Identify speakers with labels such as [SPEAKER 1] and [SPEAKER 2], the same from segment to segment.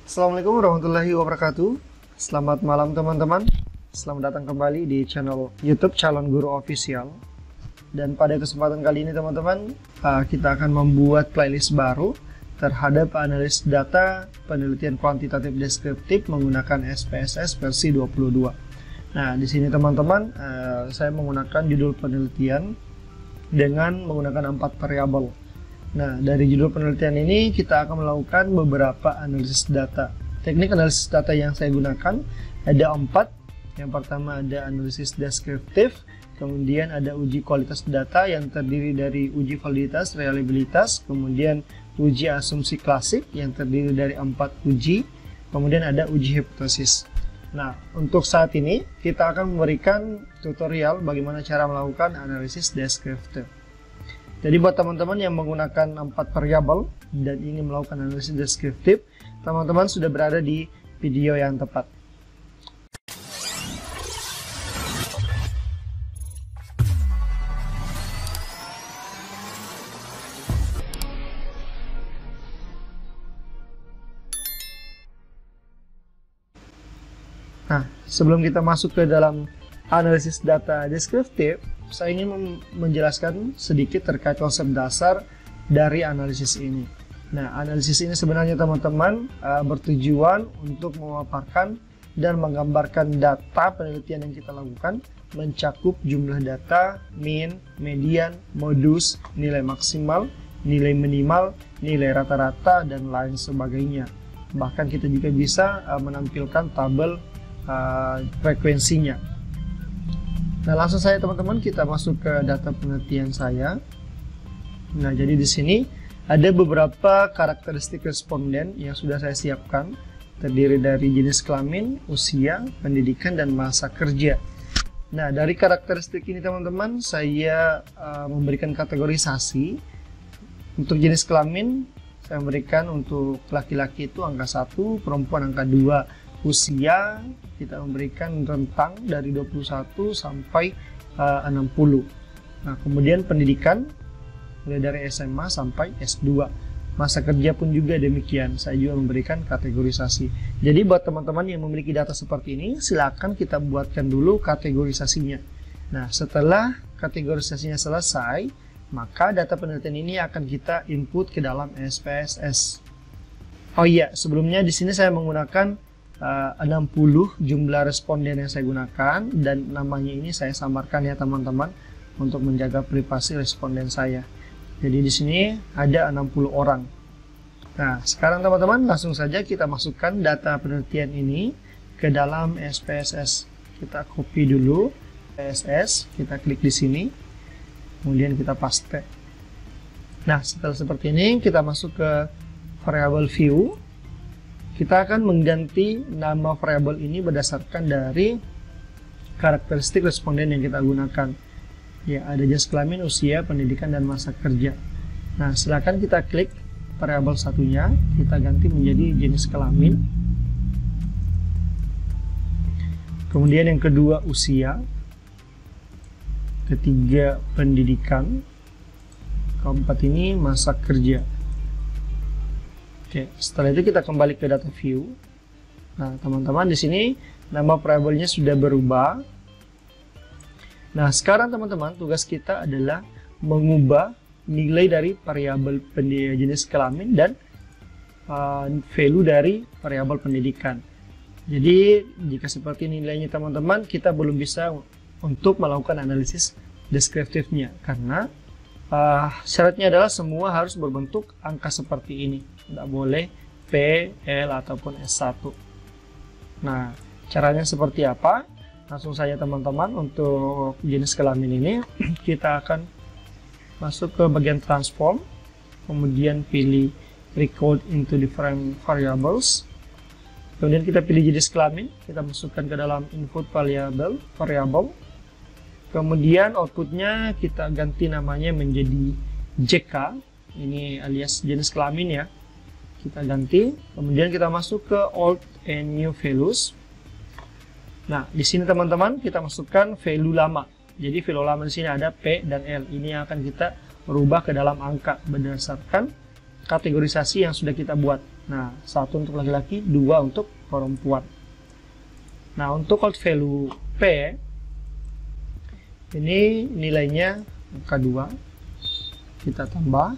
[SPEAKER 1] Assalamualaikum warahmatullahi wabarakatuh. Selamat malam teman-teman. Selamat datang kembali di channel YouTube Calon Guru Official. Dan pada kesempatan kali ini teman-teman, kita akan membuat playlist baru terhadap analis data penelitian kuantitatif deskriptif menggunakan SPSS versi 22. Nah, di sini teman-teman, saya menggunakan judul penelitian dengan menggunakan 4 variabel. Nah, dari judul penelitian ini kita akan melakukan beberapa analisis data. Teknik analisis data yang saya gunakan ada 4. Yang pertama ada analisis deskriptif, kemudian ada uji kualitas data yang terdiri dari uji validitas, reliabilitas, kemudian uji asumsi klasik yang terdiri dari 4 uji, kemudian ada uji hipotesis. Nah, untuk saat ini kita akan memberikan tutorial bagaimana cara melakukan analisis deskriptif. Jadi buat teman-teman yang menggunakan 4 variabel dan ingin melakukan analisis deskriptif, teman-teman sudah berada di video yang tepat. Nah, sebelum kita masuk ke dalam analisis data deskriptif, saya ingin menjelaskan sedikit terkait konsep dasar dari analisis ini. Nah, analisis ini sebenarnya teman-teman bertujuan untuk memaparkan dan menggambarkan data penelitian yang kita lakukan, mencakup jumlah data, mean, median, modus, nilai maksimal, nilai minimal, nilai rata-rata, dan lain sebagainya. Bahkan kita juga bisa menampilkan tabel frekuensinya. Nah, langsung saja teman-teman kita masuk ke data penelitian saya. Nah, jadi di sini ada beberapa karakteristik responden yang sudah saya siapkan, terdiri dari jenis kelamin, usia, pendidikan, dan masa kerja. Nah, dari karakteristik ini teman-teman, saya memberikan kategorisasi. Untuk jenis kelamin, saya memberikan untuk laki-laki itu angka 1, perempuan angka 2. Usia kita memberikan rentang dari 21 sampai 60. Nah, kemudian pendidikan mulai dari SMA sampai S2. Masa kerja pun juga demikian, saya juga memberikan kategorisasi. Jadi buat teman-teman yang memiliki data seperti ini, silakan kita buatkan dulu kategorisasinya. Nah, setelah kategorisasinya selesai, maka data penelitian ini akan kita input ke dalam SPSS. Oh iya, sebelumnya di sini saya menggunakan 60 jumlah responden yang saya gunakan, dan namanya ini saya samarkan ya teman-teman untuk menjaga privasi responden saya. Jadi di sini ada 60 orang. Nah, sekarang teman-teman langsung saja kita masukkan data penelitian ini ke dalam SPSS. Kita copy dulu SPSS, kita klik di sini, kemudian kita paste. Nah, setelah seperti ini kita masuk ke variable view. Kita akan mengganti nama variabel ini berdasarkan dari karakteristik responden yang kita gunakan. Ya, ada jenis kelamin, usia, pendidikan, dan masa kerja. Nah, silakan kita klik variabel satunya, kita ganti menjadi jenis kelamin. Kemudian yang kedua usia, ketiga pendidikan, keempat ini masa kerja. Oke, setelah itu kita kembali ke data view. Nah, teman-teman di sini nama variabelnya sudah berubah. Nah, sekarang teman-teman tugas kita adalah mengubah nilai dari variabel jenis kelamin dan value dari variabel pendidikan. Jadi, jika seperti nilainya teman-teman, kita belum bisa untuk melakukan analisis deskriptifnya karena syaratnya adalah semua harus berbentuk angka seperti ini. Tidak boleh P, L, ataupun S1. Nah, caranya seperti apa? Langsung saja teman-teman, untuk jenis kelamin ini kita akan masuk ke bagian transform, kemudian pilih record into different variables, kemudian kita pilih jenis kelamin, kita masukkan ke dalam input variable, kemudian outputnya kita ganti namanya menjadi JK, ini alias jenis kelamin ya, kita ganti, kemudian kita masuk ke old and new values. Nah, di sini teman-teman kita masukkan value lama. Jadi value lama di sini ada P dan L. Ini akan kita merubah ke dalam angka berdasarkan kategorisasi yang sudah kita buat. Nah, 1 untuk laki-laki, 2 untuk perempuan. Nah, untuk old value P, ini nilainya angka 2, kita tambah.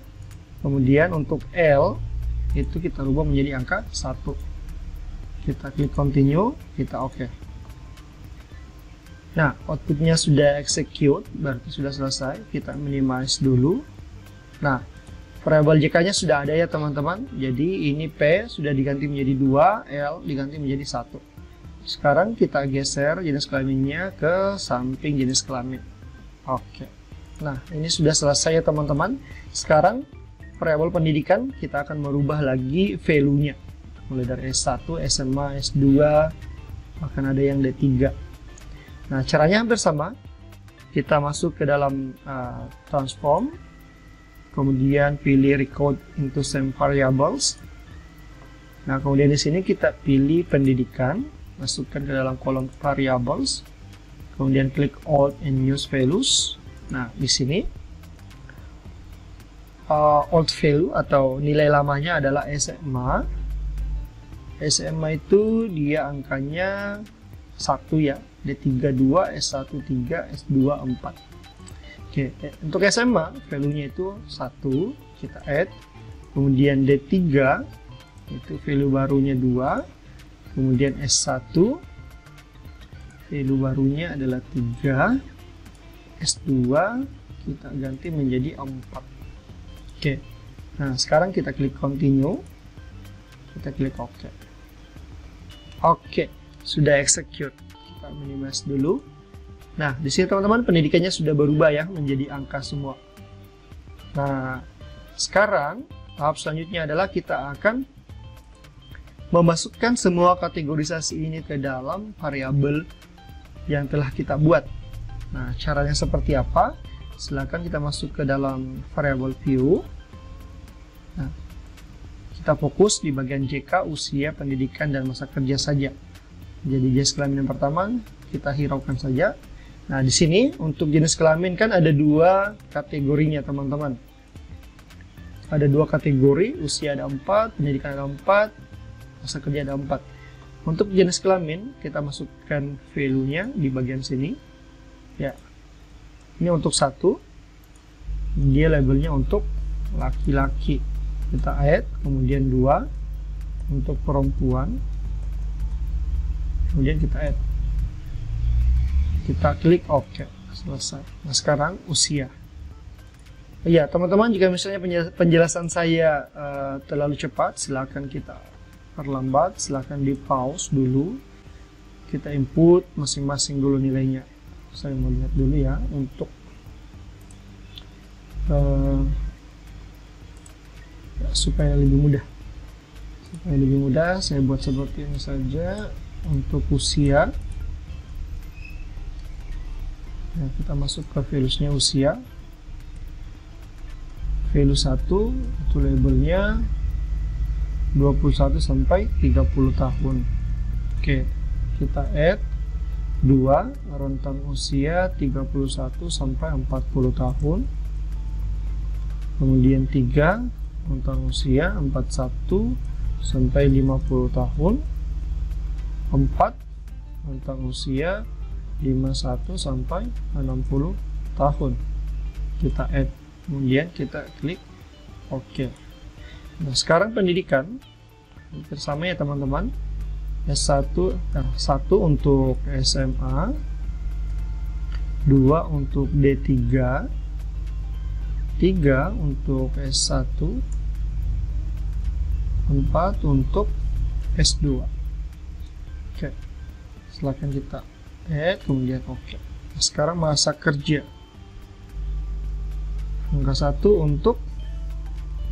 [SPEAKER 1] Kemudian untuk L, itu kita rubah menjadi angka 1. Kita klik continue, kita oke. Nah, outputnya sudah execute, berarti sudah selesai. Kita minimize dulu. Nah, variabel JK-nya sudah ada ya teman-teman. Jadi ini P sudah diganti menjadi 2, L diganti menjadi 1. Sekarang kita geser jenis kelaminnya ke samping jenis kelamin. Oke. Nah, ini sudah selesai ya teman-teman. Sekarang variabel pendidikan kita akan merubah lagi value-nya. Mulai dari S1, SMA, S2, bahkan ada yang D3. Nah, caranya hampir sama. Kita masuk ke dalam transform, kemudian pilih record into same variables. Nah, kemudian di sini kita pilih pendidikan, masukkan ke dalam kolom variables, kemudian klik old and new values. Nah, di sini old value atau nilai lamanya adalah SMA. SMA itu dia angkanya 1 ya, D3 2, S1 3, S2 4. Oke, untuk SMA value-nya itu 1, kita add. Kemudian D3 itu value barunya 2. Kemudian S1 value barunya adalah 3. S2 kita ganti menjadi 4. Oke. Nah, sekarang kita klik continue. Kita klik OK. Oke, sudah execute. Kita minimize dulu. Nah, di sini teman-teman pendidikannya sudah berubah ya menjadi angka semua. Nah, sekarang tahap selanjutnya adalah kita akan memasukkan semua kategorisasi ini ke dalam variabel yang telah kita buat. Nah, caranya seperti apa? Silakan kita masuk ke dalam variabel view. Nah, kita fokus di bagian JK, usia, pendidikan, dan masa kerja saja. Jadi jenis kelamin yang pertama kita hiraukan saja. Nah, di sini untuk jenis kelamin kan ada 2 kategorinya teman-teman. Ada 2 kategori, usia ada 4, pendidikan ada 4, masa kerja ada 4. Untuk jenis kelamin kita masukkan value-nya di bagian sini. Ya, ini untuk 1, dia labelnya untuk laki-laki. Kita add, kemudian 2 untuk perempuan, kemudian kita add. Kita klik OK, selesai. Nah, sekarang usia. Ya, teman-teman, jika misalnya penjelasan saya terlalu cepat, silakan kita perlambat, silakan di pause dulu. Kita input masing-masing dulu nilainya. Saya mau lihat dulu ya untuk supaya lebih mudah. Saya buat seperti ini saja. Untuk usia, ya, kita masuk ke values-nya usia. Value 1 itu labelnya 21 sampai 30 tahun. Oke, kita add 2 rentang usia 31 sampai 40 tahun. Kemudian 3 rentang usia 41 sampai 50 tahun. 4 rentang usia 51 sampai 60 tahun. Kita add, kemudian kita klik OK. Nah, sekarang pendidikan bersama ya teman-teman. S1 1 untuk SMA, 2 untuk D3, 3 untuk S1, 4 untuk S2. Oke, silakan kita add, kemudian OK. Nah, sekarang masa kerja angka 1 untuk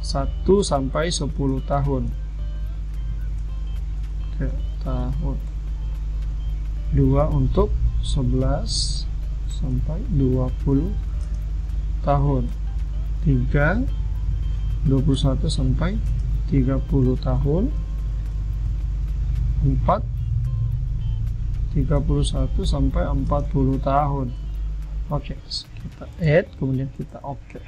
[SPEAKER 1] 1 sampai 10 tahun. Oke, tahun. 2 untuk 11 sampai 20 tahun. 3 21 sampai 30 tahun. 4 31 sampai 40 tahun. Oke, kita add, kemudian kita OK.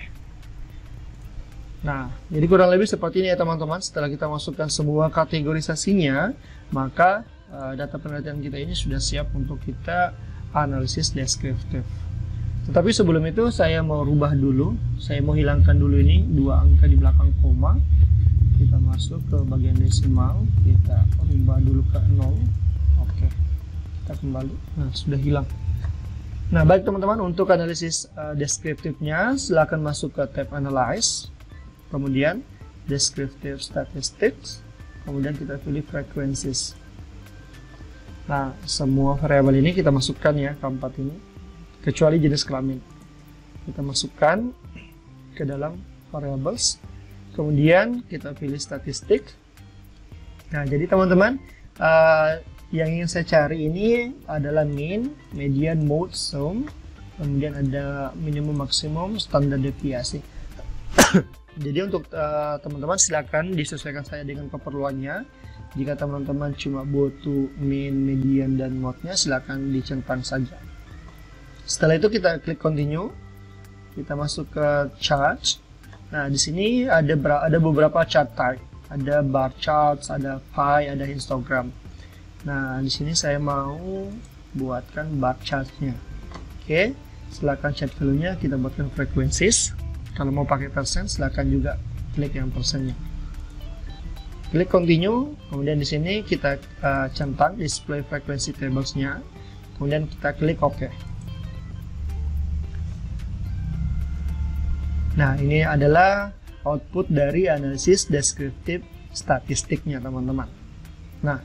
[SPEAKER 1] Nah, jadi kurang lebih seperti ini ya teman-teman. Setelah kita masukkan semua kategorisasinya, maka data penelitian kita ini sudah siap untuk kita analisis deskriptif. Tetapi sebelum itu saya mau rubah dulu, saya mau hilangkan dulu ini 2 angka di belakang koma. Kita masuk ke bagian desimal, kita rubah dulu ke 0. Oke, kita kembali. Nah, sudah hilang. Nah, baik teman-teman, untuk analisis deskriptifnya silakan masuk ke tab Analyze, kemudian Descriptive Statistics, kemudian kita pilih Frequencies. Nah, semua variabel ini kita masukkan ya, keempat ini, kecuali jenis kelamin. Kita masukkan ke dalam variables, kemudian kita pilih statistik. Nah, jadi teman-teman, yang ingin saya cari ini adalah mean, median, mode, sum, kemudian ada minimum, maksimum, standar deviasi. Jadi untuk teman-teman silakan disesuaikan saja dengan keperluannya. Jika teman-teman cuma butuh mean, median, dan mode-nya, silakan dicentang saja. Setelah itu kita klik continue, kita masuk ke chart. Nah, di sini ada beberapa chart type, ada bar charts, ada pie, ada histogram. Nah, di sini saya mau buatkan bar chartnya. Oke, silakan chat value-nya kita buatkan frequencies. Kalau mau pakai persen, silakan juga klik yang persennya. Klik continue, kemudian di sini kita centang display frequency tables-nya, kemudian kita klik OK. Nah, ini adalah output dari analisis deskriptif statistiknya, teman-teman. Nah,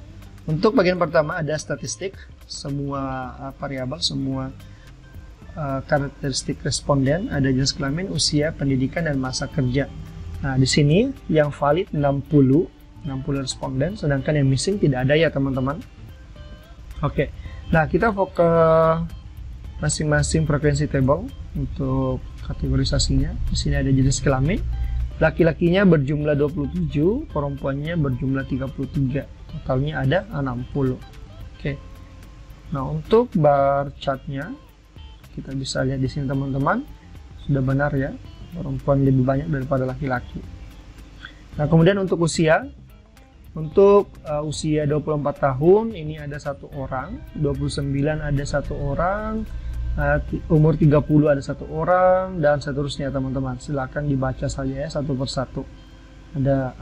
[SPEAKER 1] untuk bagian pertama ada statistik, semua variabel, semua karakteristik responden, ada jenis kelamin, usia, pendidikan, dan masa kerja. Nah, di sini yang valid 60 responden, sedangkan yang missing tidak ada ya teman-teman. Oke, nah kita fokus ke masing-masing frekuensi table untuk kategorisasinya. Di sini ada jenis kelamin, laki-lakinya berjumlah 27, perempuannya berjumlah 33, totalnya ada 60. Oke, nah untuk bar chartnya kita bisa lihat di sini teman-teman, sudah benar ya, perempuan lebih banyak daripada laki-laki. Nah, kemudian untuk usia, usia 24 tahun ini ada 1 orang, 29 ada 1 orang, umur 30 ada 1 orang, dan seterusnya teman-teman. Silakan dibaca saja ya satu persatu. Ada.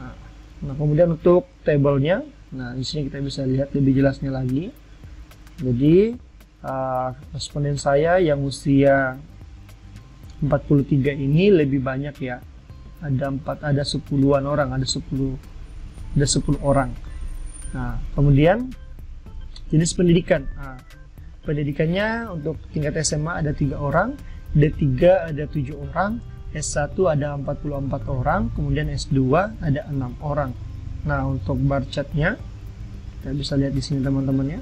[SPEAKER 1] Nah, kemudian untuk tabelnya, nah di sini kita bisa lihat lebih jelasnya lagi. Jadi responden saya yang usia 43 ini lebih banyak ya, ada 10-an orang, ada 10 orang. Nah, kemudian jenis pendidikan, pendidikannya untuk tingkat SMA ada 3 orang, D3 ada 7 orang, S1 ada 44 orang, kemudian S2 ada 6 orang. Nah, untuk bar chartnya kita bisa lihat di sini teman-teman ya.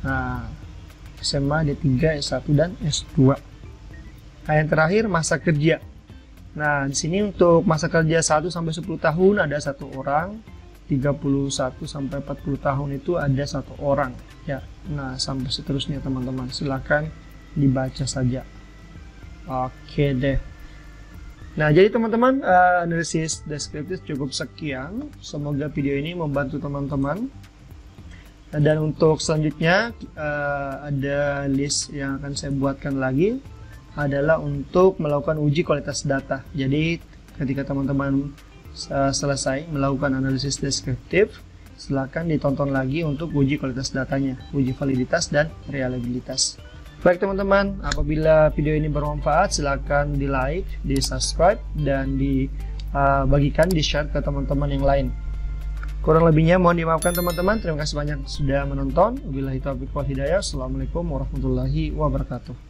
[SPEAKER 1] Nah, SMA, D3, S1, dan S2. Nah, yang terakhir masa kerja. Nah, di sini untuk masa kerja 1 sampai 10 tahun ada 1 orang, 31 sampai 40 tahun itu ada 1 orang ya. Nah, sampai seterusnya teman-teman. Silakan dibaca saja. Oke deh. Nah, jadi teman-teman, analisis deskriptif cukup sekian. Semoga video ini membantu teman-teman. Dan untuk selanjutnya ada list yang akan saya buatkan lagi, adalah untuk melakukan uji kualitas data. Jadi ketika teman-teman selesai melakukan analisis deskriptif, silakan ditonton lagi untuk uji kualitas datanya, uji validitas dan reliabilitas. Baik teman-teman, apabila video ini bermanfaat, silakan di like, di subscribe, dan dibagikan, di share ke teman-teman yang lain. Kurang lebihnya mohon dimaafkan teman-teman. Terima kasih banyak sudah menonton. Wabillahi taufiq wal hidayah. Assalamualaikum warahmatullahi wabarakatuh.